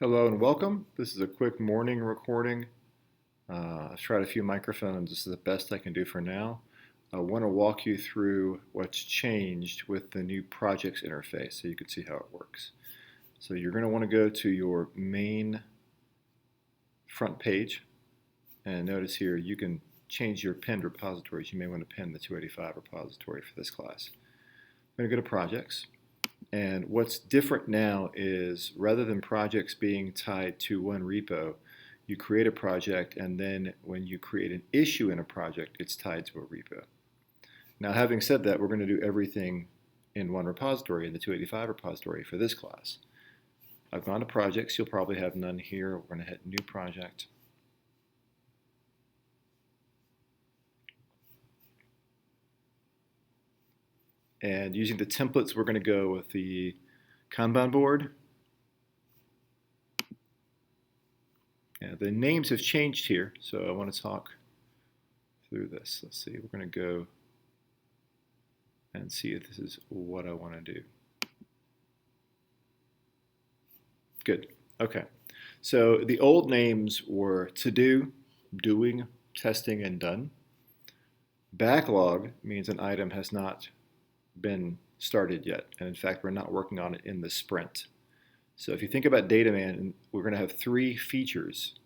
Hello and welcome. This is a quick morning recording. I've tried a few microphones. This is the best I can do for now. I want to walk you through what's changed with the new projects interface so you can see how it works. So you're going to want to go to your main front page, and notice here you can change your pinned repositories. You may want to pin the 285 repository for this class. I'm going to go to projects. And what's different now is rather than projects being tied to one repo, you create a project, and then when you create an issue in a project, it's tied to a repo. Now, having said that, we're going to do everything in one repository, in the 285 repository for this class. I've gone to projects. You'll probably have none here. We're going to hit new project. And using the templates, we're going to go with the Kanban board. Yeah, the names have changed here, so I want to talk through this. Let's see, we're going to go and see if this is what I want to do. Good. Okay. So the old names were to do, doing, testing, and done. Backlog means an item has not been started yet, and in fact we're not working on it in the sprint. So if you think about Dataman, we're going to have 3 features,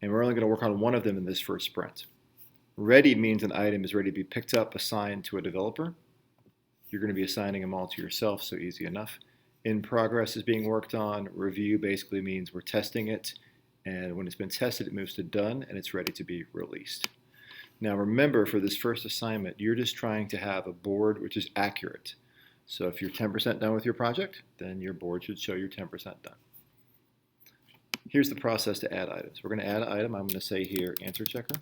and we're only going to work on one of them in this first sprint. Ready means an item is ready to be picked up, assigned to a developer. You're going to be assigning them all to yourself, so easy enough. In progress is being worked on. Review basically means we're testing it, and when it's been tested it moves to done and it's ready to be released. Now remember, for this first assignment, you're just trying to have a board which is accurate. So if you're 10% done with your project, then your board should show you're 10% done. Here's the process to add items. We're going to add an item. I'm going to say here, answer checker.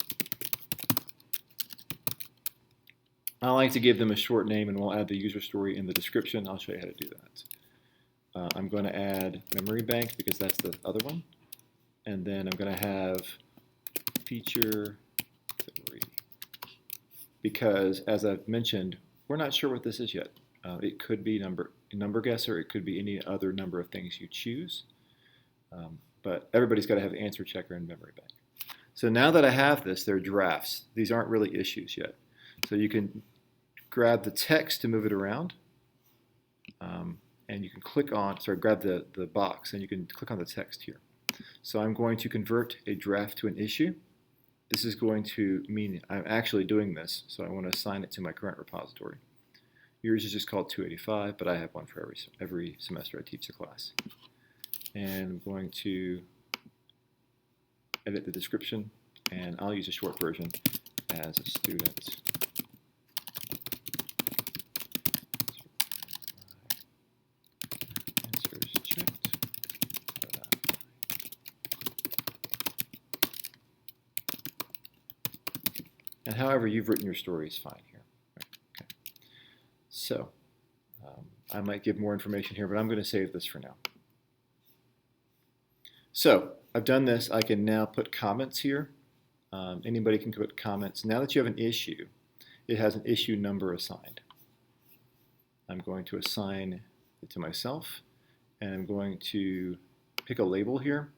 I like to give them a short name, and we'll add the user story in the description. I'll show you how to do that. I'm going to add memory bank because that's the other one. And then I'm going to have feature 3. Because, as I've mentioned, we're not sure what this is yet. It could be number guesser. It could be any other number of things you choose. But everybody's got to have answer checker and memory bank. So now that I have this, they're drafts. These aren't really issues yet. So you can grab the text to move it around. And you can click on, grab the box, and you can click on the text here. So I'm going to convert a draft to an issue. This is going to mean I'm actually doing this, so I want to assign it to my current repository. Yours is just called 285, but I have one for every semester I teach the class. And I'm going to edit the description, and I'll use a short version as a student. Answers checked. And however you've written your story is fine here. Okay. So I might give more information here, but I'm going to save this for now. So I've done this. I can now put comments here. Anybody can put comments. Now that you have an issue, it has an issue number assigned. I'm going to assign it to myself, and I'm going to pick a label here.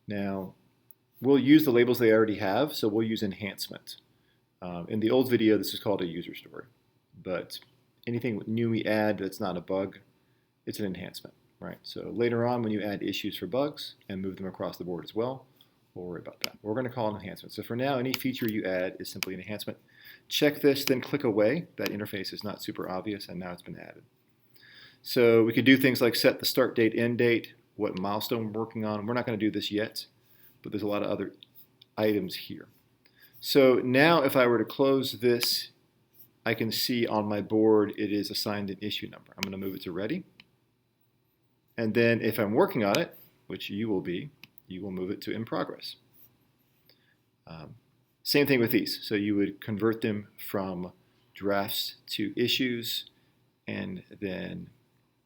Now, we'll use the labels they already have, so we'll use enhancement. In the old video, this is called a user story, but anything new we add that's not a bug, it's an enhancement, right? So later on, when you add issues for bugs and move them across the board as well, we'll worry about that. We're going to call it enhancement. So for now, any feature you add is simply an enhancement. Check this, then click away. That interface is not super obvious, and now it's been added. So we could do things like set the start date, end date, what milestone we're working on. We're not going to do this yet, but there's a lot of other items here. So now if I were to close this, I can see on my board it is assigned an issue number. I'm going to move it to ready. And then if I'm working on it, which you will be, you will move it to in progress. Same thing with these. So you would convert them from drafts to issues and then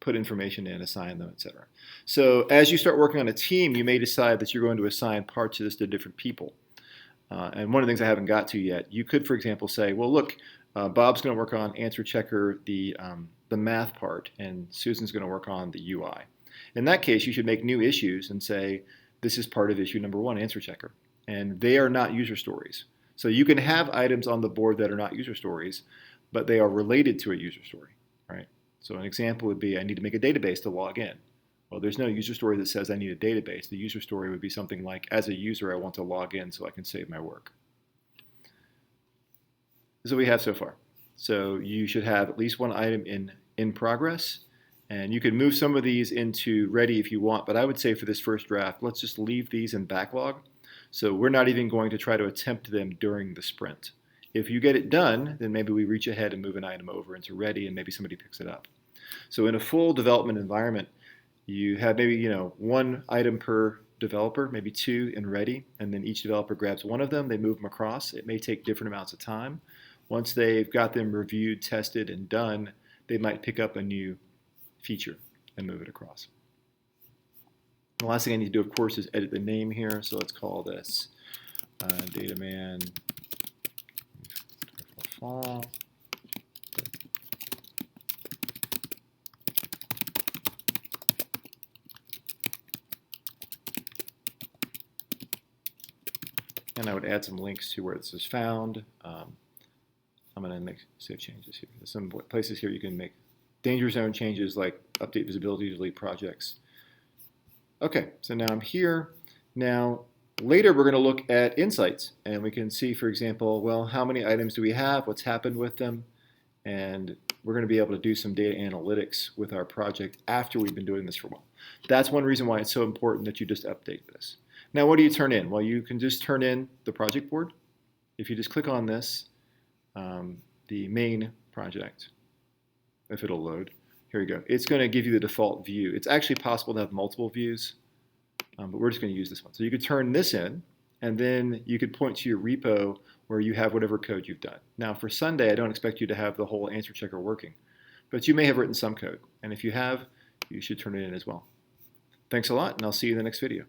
put information in, assign them, etc. So as you start working on a team, you may decide that you're going to assign parts of this to different people. And one of the things I haven't got to yet, you could, for example, say, well, look, Bob's going to work on answer checker, the math part, and Susan's going to work on the UI. In that case, you should make new issues and say, this is part of issue number 1, answer checker. And they are not user stories. So you can have items on the board that are not user stories, but they are related to a user story, right? So an example would be, I need to make a database to log in. Well, there's no user story that says I need a database. The user story would be something like, as a user, I want to log in so I can save my work. This is what we have so far. So you should have at least one item in progress. And you can move some of these into ready if you want, but I would say for this first draft, let's just leave these in backlog. So we're not even going to try to attempt them during the sprint. If you get it done, then maybe we reach ahead and move an item over into ready and maybe somebody picks it up. So in a full development environment, you have maybe one item per developer, maybe 2 in ready, and then each developer grabs one of them, they move them across. It may take different amounts of time. Once they've got them reviewed, tested, and done, they might pick up a new feature and move it across. The last thing I need to do, of course, is edit the name here. So let's call this Dataman Fall. And I would add some links to where this is found. I'm going to make save changes here. There's some places here you can make danger zone changes like update visibility, delete projects. Okay, so now I'm here. Now, later we're going to look at insights, and we can see, for example, well, how many items do we have? What's happened with them? And we're going to be able to do some data analytics with our project after we've been doing this for a while. That's one reason why it's so important that you just update this. Now, what do you turn in? Well, you can just turn in the project board. If you just click on this, the main project, if it'll load. Here we go. It's going to give you the default view. It's actually possible to have multiple views, but we're just going to use this one. So you could turn this in, and then you could point to your repo where you have whatever code you've done. Now for Sunday, I don't expect you to have the whole answer checker working, but you may have written some code. And if you have, you should turn it in as well. Thanks a lot, and I'll see you in the next video.